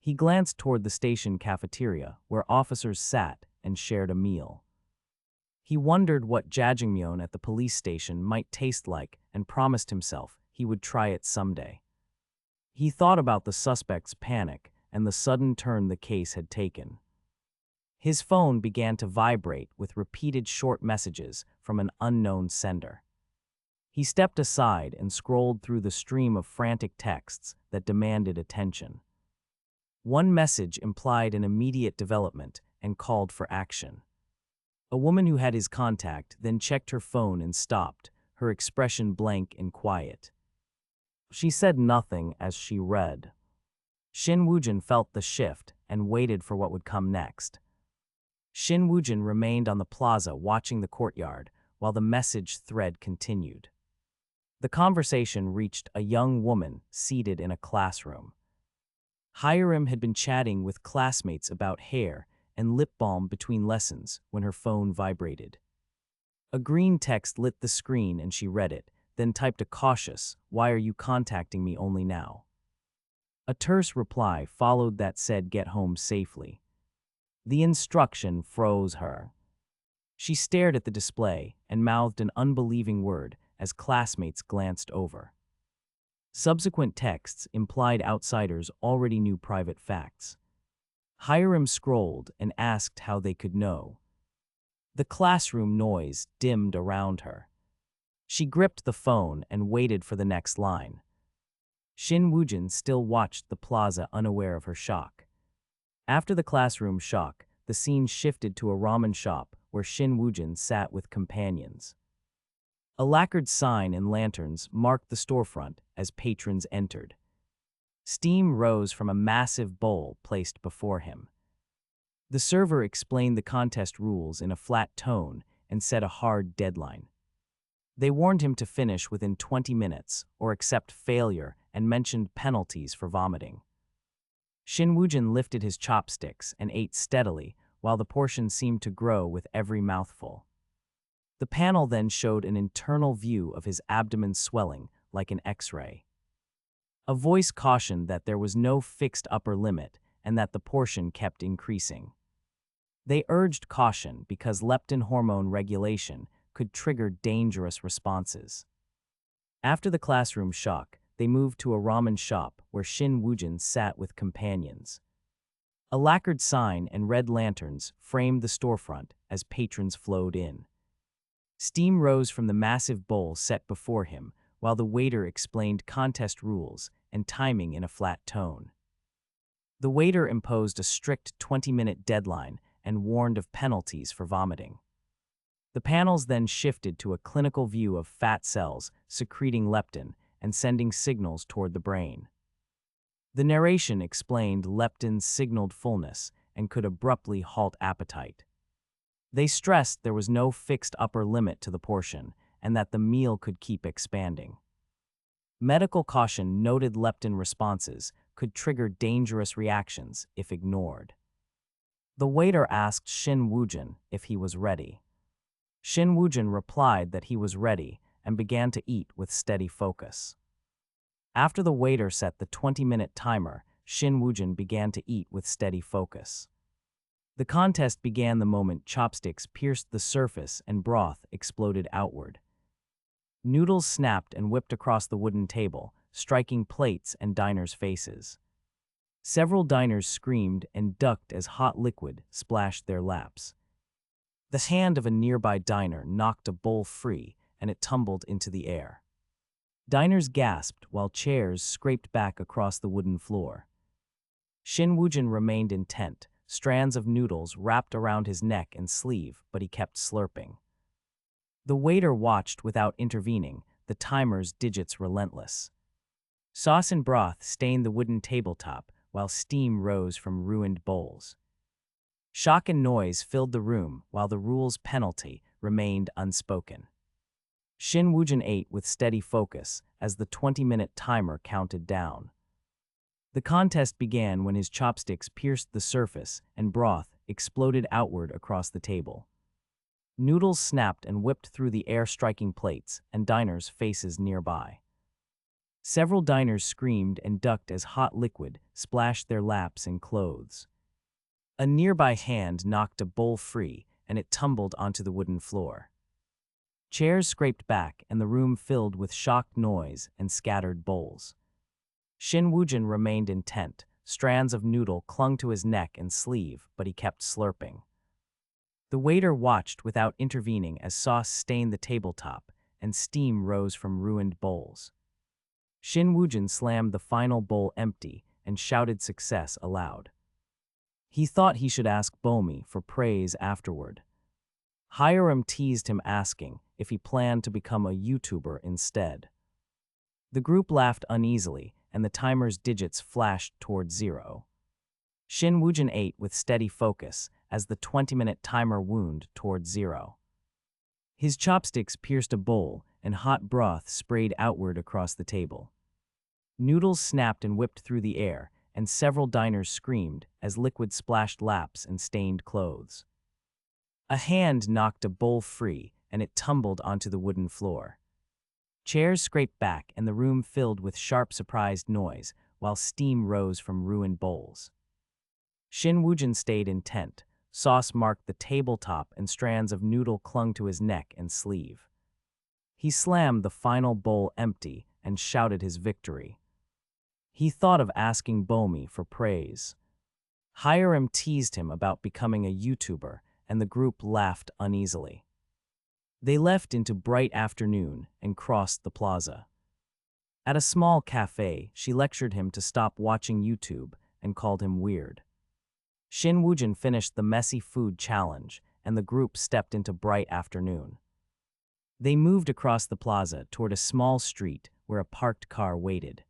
He glanced toward the station cafeteria, where officers sat and shared a meal. He wondered what jjajangmyeon at the police station might taste like and promised himself he would try it someday. He thought about the suspect's panic and the sudden turn the case had taken. His phone began to vibrate with repeated short messages from an unknown sender. He stepped aside and scrolled through the stream of frantic texts that demanded attention. One message implied an immediate development and called for action. A woman who had his contact then checked her phone and stopped, her expression blank and quiet. She said nothing as she read. Shin Woojin felt the shift and waited for what would come next. Shin Woojin remained on the plaza watching the courtyard while the message thread continued. The conversation reached a young woman seated in a classroom. Hyrum had been chatting with classmates about hair and lip balm between lessons when her phone vibrated. A green text lit the screen and she read it, then typed a cautious, "Why are you contacting me only now?" A terse reply followed that said, "Get home safely." The instruction froze her. She stared at the display and mouthed an unbelieving word as classmates glanced over. Subsequent texts implied outsiders already knew private facts. Hyrum scrolled and asked how they could know. The classroom noise dimmed around her. She gripped the phone and waited for the next line. Shin Woojin still watched the plaza unaware of her shock. After the classroom shock, the scene shifted to a ramen shop where Shin Woojin sat with companions. A lacquered sign and lanterns marked the storefront as patrons entered. Steam rose from a massive bowl placed before him. The server explained the contest rules in a flat tone and set a hard deadline. They warned him to finish within 20 minutes or accept failure and mentioned penalties for vomiting. Shin Woojin lifted his chopsticks and ate steadily while the portion seemed to grow with every mouthful. The panel then showed an internal view of his abdomen swelling like an X-ray. A voice cautioned that there was no fixed upper limit and that the portion kept increasing. They urged caution because leptin hormone regulation could trigger dangerous responses. After the classroom shock, they moved to a ramen shop where Shin Woojin sat with companions. A lacquered sign and red lanterns framed the storefront as patrons flowed in. Steam rose from the massive bowl set before him while the waiter explained contest rules and timing in a flat tone. The waiter imposed a strict 20-minute deadline and warned of penalties for vomiting. The panels then shifted to a clinical view of fat cells secreting leptin and sending signals toward the brain. The narration explained leptin signaled fullness and could abruptly halt appetite. They stressed there was no fixed upper limit to the portion and that the meal could keep expanding. Medical caution noted leptin responses could trigger dangerous reactions if ignored. The waiter asked Shin Woojin if he was ready. Shin Woojin replied that he was ready and began to eat with steady focus. After the waiter set the 20-minute timer, Shin Woojin began to eat with steady focus. The contest began the moment chopsticks pierced the surface and broth exploded outward. Noodles snapped and whipped across the wooden table, striking plates and diners' faces. Several diners screamed and ducked as hot liquid splashed their laps. The hand of a nearby diner knocked a bowl free and it tumbled into the air. Diners gasped while chairs scraped back across the wooden floor. Shin Woojin remained intent, strands of noodles wrapped around his neck and sleeve, but he kept slurping. The waiter watched without intervening, the timer's digits relentless. Sauce and broth stained the wooden tabletop while steam rose from ruined bowls. Shock and noise filled the room while the rule's penalty remained unspoken. Shin Woojin ate with steady focus as the 20-minute timer counted down. The contest began when his chopsticks pierced the surface and broth exploded outward across the table. Noodles snapped and whipped through the air, striking plates and diners' faces nearby. Several diners screamed and ducked as hot liquid splashed their laps and clothes. A nearby hand knocked a bowl free, and it tumbled onto the wooden floor. Chairs scraped back, and the room filled with shocked noise and scattered bowls. Shin Woojin remained intent. Strands of noodle clung to his neck and sleeve, but he kept slurping. The waiter watched without intervening as sauce stained the tabletop and steam rose from ruined bowls. Shin Woojin slammed the final bowl empty and shouted success aloud. He thought he should ask Bomi for praise afterward. Hiram teased him, asking if he planned to become a YouTuber instead. The group laughed uneasily, and the timer's digits flashed toward 0. Shin Woojin ate with steady focus as the 20-minute timer wound toward 0. His chopsticks pierced a bowl, and hot broth sprayed outward across the table. Noodles snapped and whipped through the air, and several diners screamed as liquid splashed laps and stained clothes. A hand knocked a bowl free, and it tumbled onto the wooden floor. Chairs scraped back, and the room filled with sharp, surprised noise, while steam rose from ruined bowls. Shin Woojin stayed intent. Sauce marked the tabletop, and strands of noodle clung to his neck and sleeve. He slammed the final bowl empty and shouted his victory. He thought of asking Bomi for praise. Hiram teased him about becoming a YouTuber, and the group laughed uneasily. They left into bright afternoon and crossed the plaza. At a small cafe, she lectured him to stop watching YouTube and called him weird. Shin Woojin finished the messy food challenge, and the group stepped into bright afternoon. They moved across the plaza toward a small street where a parked car waited.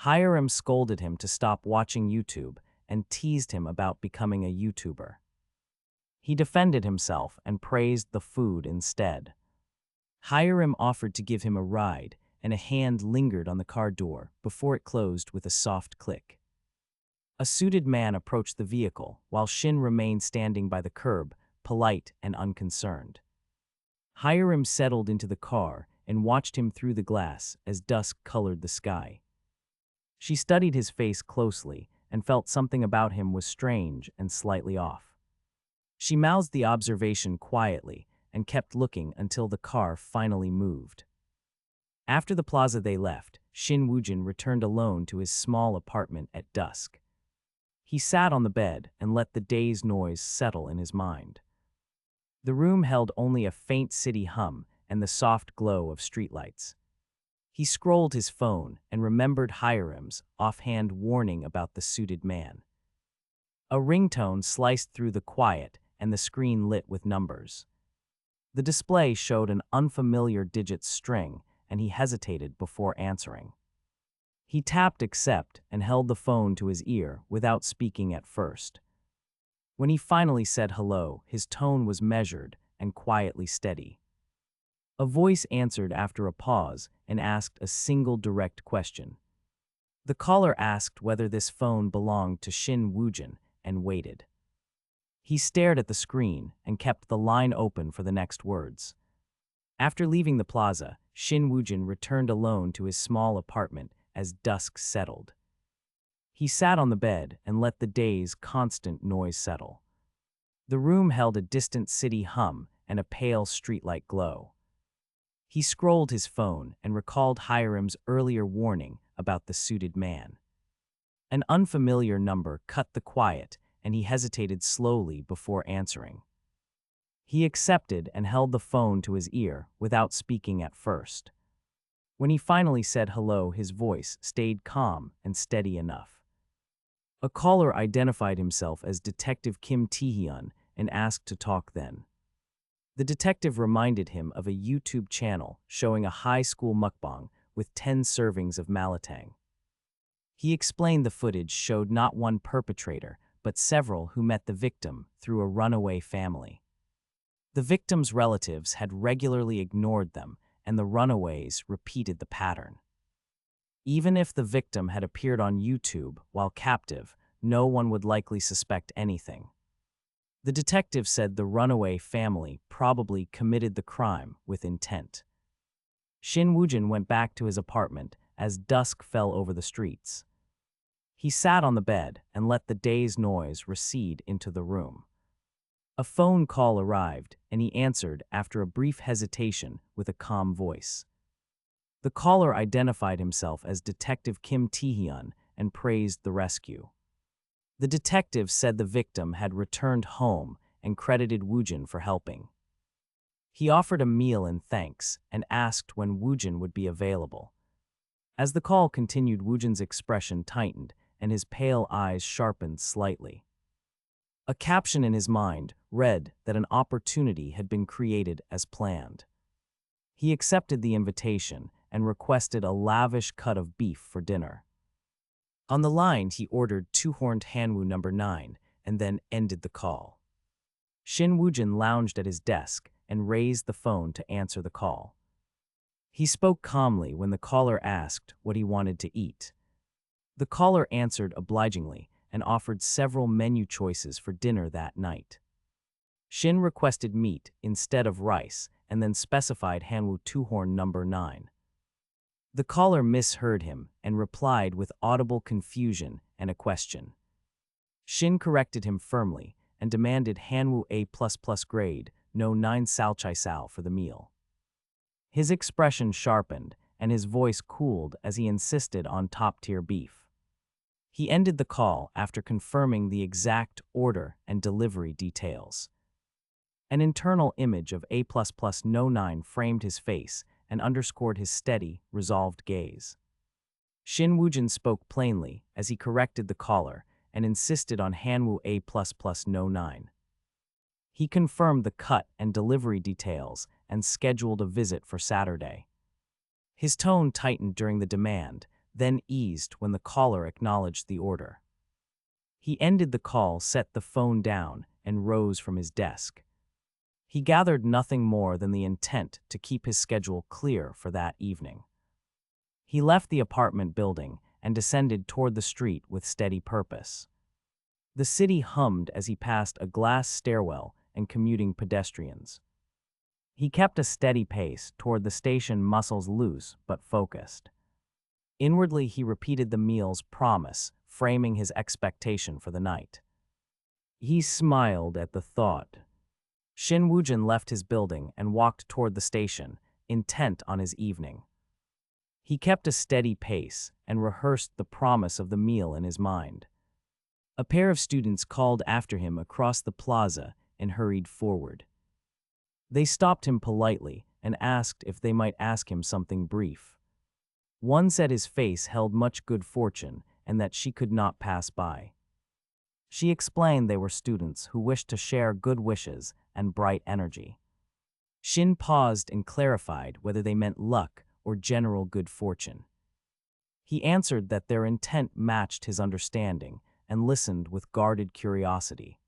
Hiram scolded him to stop watching YouTube and teased him about becoming a YouTuber. He defended himself and praised the food instead. Hiram offered to give him a ride, and a hand lingered on the car door before it closed with a soft click. A suited man approached the vehicle, while Shin remained standing by the curb, polite and unconcerned. Hiram settled into the car and watched him through the glass as dusk colored the sky. She studied his face closely and felt something about him was strange and slightly off. She mouthed the observation quietly and kept looking until the car finally moved. After the plaza they left, Shin Woojin returned alone to his small apartment at dusk. He sat on the bed and let the day's noise settle in his mind. The room held only a faint city hum and the soft glow of streetlights. He scrolled his phone and remembered Hiram's offhand warning about the suited man. A ringtone sliced through the quiet, and the screen lit with numbers. The display showed an unfamiliar digits string, and he hesitated before answering. He tapped accept and held the phone to his ear without speaking at first. When he finally said hello, his tone was measured and quietly steady. A voice answered after a pause and asked a single direct question. The caller asked whether this phone belonged to Shin Woojin and waited. He stared at the screen and kept the line open for the next words. After leaving the plaza, Shin Woojin returned alone to his small apartment as dusk settled. He sat on the bed and let the day's constant noise settle. The room held a distant city hum and a pale streetlight glow. He scrolled his phone and recalled Hiram's earlier warning about the suited man. An unfamiliar number cut the quiet, and he hesitated slowly before answering. He accepted and held the phone to his ear without speaking at first. When he finally said hello, his voice stayed calm and steady enough. A caller identified himself as Detective Kim Tae-hyun and asked to talk then. The detective reminded him of a YouTube channel showing a high school mukbang with 10 servings of malatang. He explained the footage showed not one perpetrator, but several who met the victim through a runaway family. The victim's relatives had regularly ignored them, and the runaways repeated the pattern. Even if the victim had appeared on YouTube while captive, no one would likely suspect anything. The detective said the runaway family probably committed the crime with intent. Shin Woojin went back to his apartment as dusk fell over the streets. He sat on the bed and let the day's noise recede into the room. A phone call arrived, and he answered after a brief hesitation with a calm voice. The caller identified himself as Detective Kim Tae-hyun and praised the rescue. The detective said the victim had returned home and credited Woojin for helping. He offered a meal in thanks and asked when Woojin would be available. As the call continued, Woojin's expression tightened and his pale eyes sharpened slightly. A caption in his mind read that an opportunity had been created as planned. He accepted the invitation and requested a lavish cut of beef for dinner. On the line, he ordered two-horned Hanwoo number 9 and then ended the call. Shin Woojin lounged at his desk and raised the phone to answer the call. He spoke calmly when the caller asked what he wanted to eat. The caller answered obligingly and offered several menu choices for dinner that night. Shin requested meat instead of rice and then specified Hanwoo two-horn number 9. The caller misheard him and replied with audible confusion and a question. Shin corrected him firmly and demanded Hanwoo A++ grade, no 9 Sao Chai Sao for the meal. His expression sharpened and his voice cooled as he insisted on top-tier beef. He ended the call after confirming the exact order and delivery details. An internal image of A++ no 9 framed his face and underscored his steady, resolved gaze. Shin Woojin spoke plainly as he corrected the caller and insisted on Hanwoo A++ no 9. He confirmed the cut and delivery details and scheduled a visit for Saturday. His tone tightened during the demand, then eased when the caller acknowledged the order. He ended the call, set the phone down, and rose from his desk. He gathered nothing more than the intent to keep his schedule clear for that evening. He left the apartment building and descended toward the street with steady purpose. The city hummed as he passed a glass stairwell and commuting pedestrians. He kept a steady pace toward the station, muscles loose but focused. Inwardly, he repeated the meal's promise, framing his expectation for the night. He smiled at the thought. Shin Woojin left his building and walked toward the station, intent on his evening. He kept a steady pace and rehearsed the promise of the meal in his mind. A pair of students called after him across the plaza and hurried forward. They stopped him politely and asked if they might ask him something brief. One said his face held much good fortune and that she could not pass by. She explained they were students who wished to share good wishes and bright energy. Shin paused and clarified whether they meant luck or general good fortune. He answered that their intent matched his understanding and listened with guarded curiosity.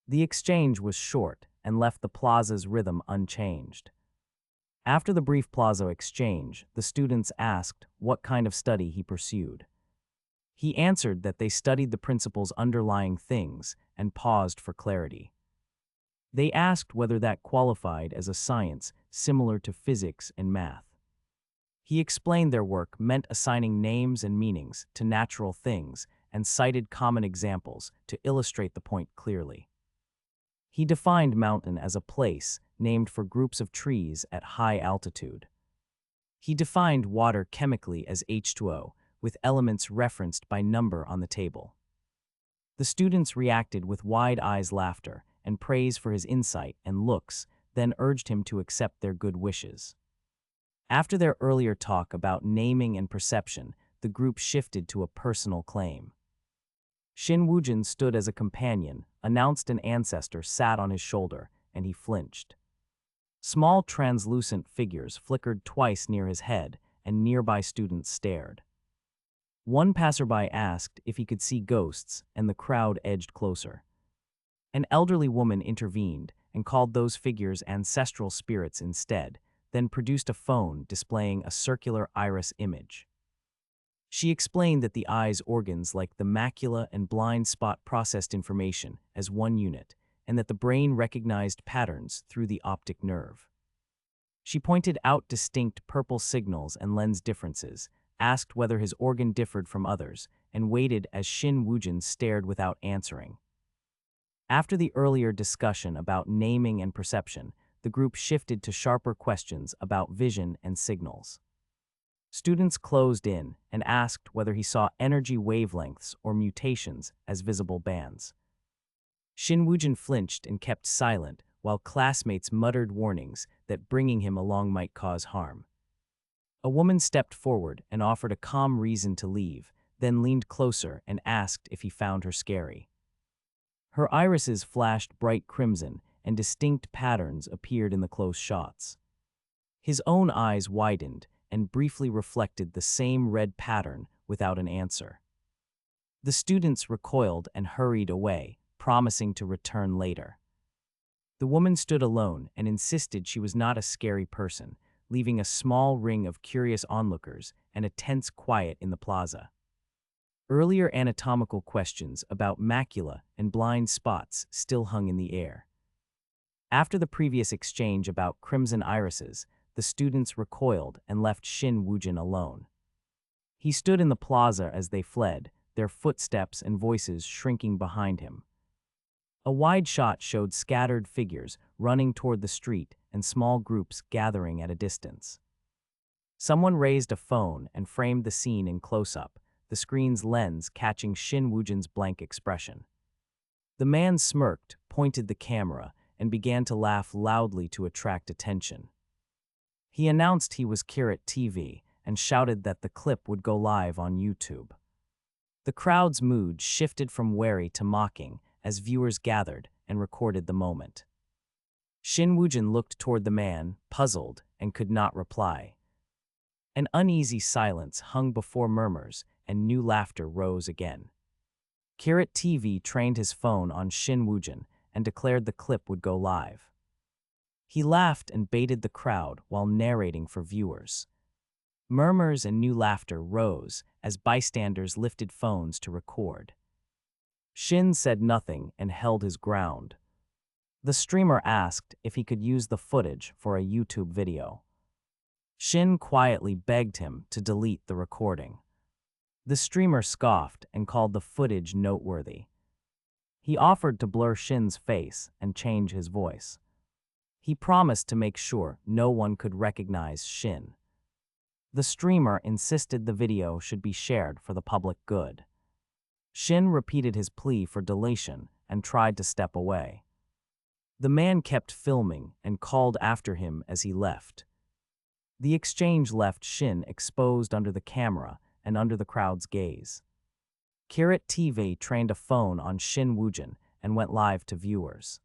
The exchange was short and left the plaza's rhythm unchanged. After the brief plaza exchange, the students asked what kind of study he pursued. He answered that they studied the principles underlying things and paused for clarity. They asked whether that qualified as a science similar to physics and math. He explained their work meant assigning names and meanings to natural things and cited common examples to illustrate the point clearly. He defined mountain as a place named for groups of trees at high altitude. He defined water chemically as H2O, with elements referenced by number on the table. The students reacted with wide-eyed laughter and praise for his insight and looks, then urged him to accept their good wishes. After their earlier talk about naming and perception, the group shifted to a personal claim. Shin Woojin stood as a companion, announced an ancestor sat on his shoulder, and he flinched. Small translucent figures flickered twice near his head, and nearby students stared. One passerby asked if he could see ghosts, and the crowd edged closer. An elderly woman intervened and called those figures ancestral spirits instead, then produced a phone displaying a circular iris image. She explained that the eye's organs like the macula and blind spot processed information as one unit, and that the brain recognized patterns through the optic nerve. She pointed out distinct purple signals and lens differences, asked whether his organ differed from others, and waited as Shin Woojin stared without answering. After the earlier discussion about naming and perception, the group shifted to sharper questions about vision and signals. Students closed in and asked whether he saw energy wavelengths or mutations as visible bands. Shin Woojin flinched and kept silent, while classmates muttered warnings that bringing him along might cause harm. A woman stepped forward and offered a calm reason to leave, then leaned closer and asked if he found her scary. Her irises flashed bright crimson, and distinct patterns appeared in the close shots. His own eyes widened and briefly reflected the same red pattern without an answer. The students recoiled and hurried away, promising to return later. The woman stood alone and insisted she was not a scary person, leaving a small ring of curious onlookers and a tense quiet in the plaza. Earlier anatomical questions about macula and blind spots still hung in the air. After the previous exchange about crimson irises, the students recoiled and left Shin Woojin alone. He stood in the plaza as they fled, their footsteps and voices shrinking behind him. A wide shot showed scattered figures running toward the street and small groups gathering at a distance. Someone raised a phone and framed the scene in close-up, the screen's lens catching Shin Woojin's blank expression. The man smirked, pointed the camera, and began to laugh loudly to attract attention. He announced he was Kirat TV and shouted that the clip would go live on YouTube. The crowd's mood shifted from wary to mocking as viewers gathered and recorded the moment. Shin Woojin looked toward the man, puzzled, and could not reply. An uneasy silence hung before murmurs, and new laughter rose again. Kirat TV trained his phone on Shin Woojin and declared the clip would go live. He laughed and baited the crowd while narrating for viewers. Murmurs and new laughter rose as bystanders lifted phones to record. Shin said nothing and held his ground. The streamer asked if he could use the footage for a YouTube video. Shin quietly begged him to delete the recording. The streamer scoffed and called the footage noteworthy. He offered to blur Shin's face and change his voice. He promised to make sure no one could recognize Shin. The streamer insisted the video should be shared for the public good. Shin repeated his plea for deletion and tried to step away. The man kept filming and called after him as he left. The exchange left Shin exposed under the camera and under the crowd's gaze. Kirat TV trained a phone on Shin Woojin and went live to viewers.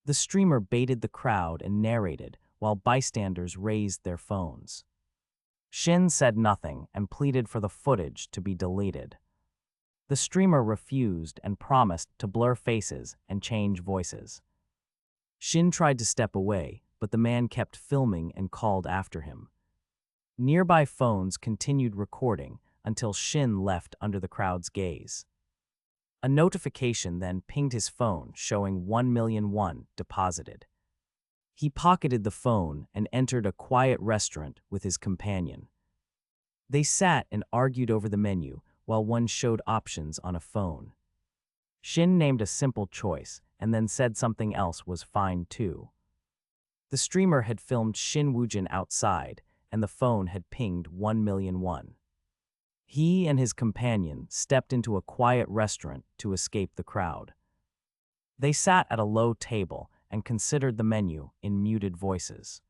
The streamer baited the crowd and narrated while bystanders raised their phones. Shin said nothing and pleaded for the footage to be deleted. The streamer refused and promised to blur faces and change voices. Shin tried to step away, but the man kept filming and called after him. Nearby phones continued recording until Shin left under the crowd's gaze. A notification then pinged his phone showing 1,000,000 won deposited. He pocketed the phone and entered a quiet restaurant with his companion. They sat and argued over the menu while one showed options on a phone. Shin named a simple choice and then said something else was fine too. The streamer had filmed Shin Woojin outside and the phone had pinged 1,000,000 won. He and his companion stepped into a quiet restaurant to escape the crowd. They sat at a low table and considered the menu in muted voices.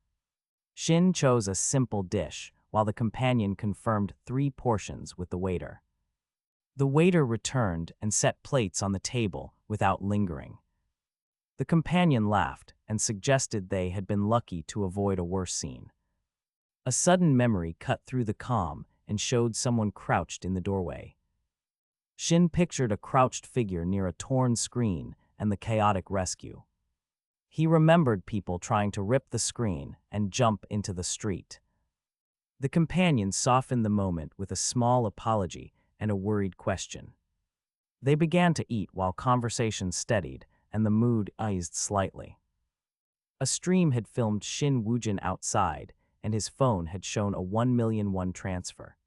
Shin chose a simple dish, while the companion confirmed 3 portions with the waiter. The waiter returned and set plates on the table without lingering. The companion laughed and suggested they had been lucky to avoid a worse scene. A sudden memory cut through the calm and showed someone crouched in the doorway. Shin pictured a crouched figure near a torn screen and the chaotic rescue. He remembered people trying to rip the screen and jump into the street. The companion softened the moment with a small apology and a worried question. They began to eat while conversation steadied and the mood eased slightly. A stream had filmed Shin Woojin outside, and his phone had shown a 1,000,000 won transfer.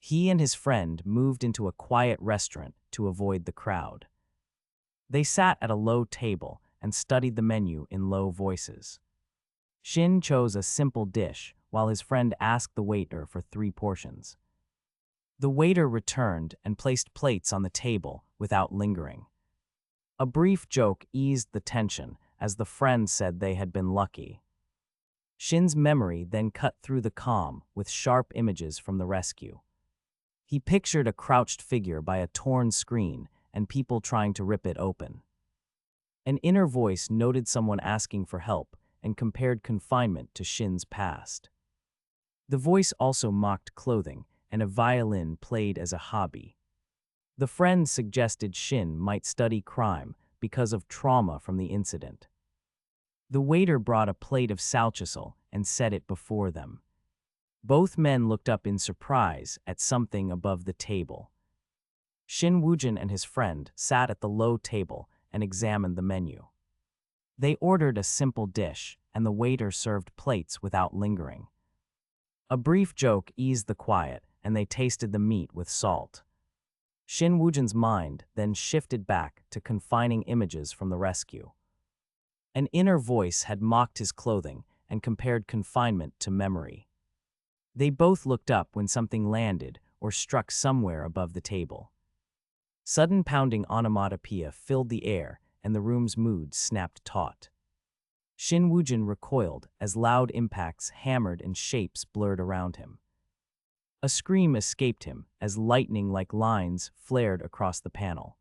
He and his friend moved into a quiet restaurant to avoid the crowd. They sat at a low table and studied the menu in low voices. Shin chose a simple dish, while his friend asked the waiter for 3 portions. The waiter returned and placed plates on the table without lingering. A brief joke eased the tension as the friend said they had been lucky. Shin's memory then cut through the calm with sharp images from the rescue. He pictured a crouched figure by a torn screen and people trying to rip it open. An inner voice noted someone asking for help and compared confinement to Shin's past. The voice also mocked clothing, and a violin played as a hobby. The friend suggested Shin might study crime because of trauma from the incident. The waiter brought a plate of salchasol and set it before them. Both men looked up in surprise at something above the table. Shin Woojin and his friend sat at the low table and examined the menu. They ordered a simple dish, and the waiter served plates without lingering. A brief joke eased the quiet, and they tasted the meat with salt. Shin Woojin's mind then shifted back to confining images from the rescue. An inner voice had mocked his clothing and compared confinement to memory. They both looked up when something landed or struck somewhere above the table. Sudden pounding onomatopoeia filled the air, and the room's mood snapped taut. Shin Woojin recoiled as loud impacts hammered and shapes blurred around him. A scream escaped him as lightning-like lines flared across the panel.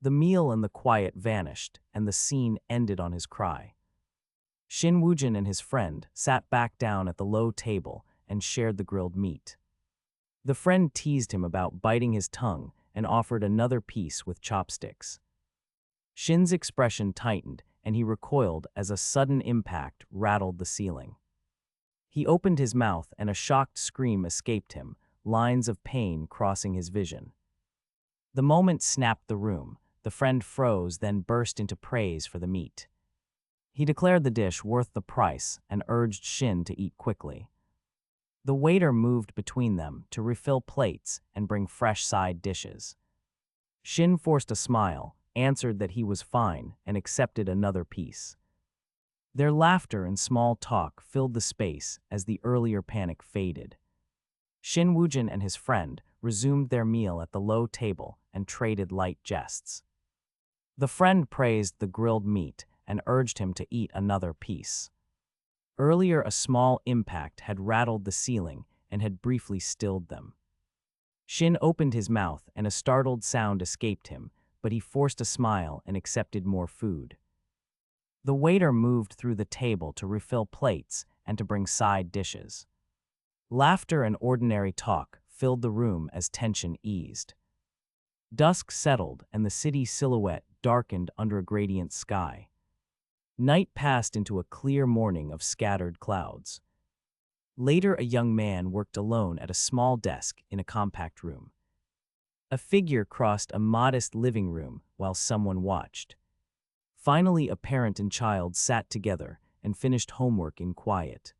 The meal and the quiet vanished, and the scene ended on his cry. Shin Woojin and his friend sat back down at the low table and shared the grilled meat. The friend teased him about biting his tongue and offered another piece with chopsticks. Shin's expression tightened, and he recoiled as a sudden impact rattled the ceiling. He opened his mouth and a shocked scream escaped him, lines of pain crossing his vision. The moment snapped the room. The friend froze, then burst into praise for the meat. He declared the dish worth the price and urged Shin to eat quickly. The waiter moved between them to refill plates and bring fresh side dishes. Shin forced a smile, answered that he was fine, and accepted another piece. Their laughter and small talk filled the space as the earlier panic faded. Shin Woojin and his friend resumed their meal at the low table and traded light jests. The friend praised the grilled meat and urged him to eat another piece. Earlier, a small impact had rattled the ceiling and had briefly stilled them. Shin opened his mouth and a startled sound escaped him, but he forced a smile and accepted more food. The waiter moved through the table to refill plates and to bring side dishes. Laughter and ordinary talk filled the room as tension eased. Dusk settled and the city silhouette darkened under a gradient sky. Night passed into a clear morning of scattered clouds. Later, a young man worked alone at a small desk in a compact room. A figure crossed a modest living room while someone watched. Finally, a parent and child sat together and finished homework in quiet.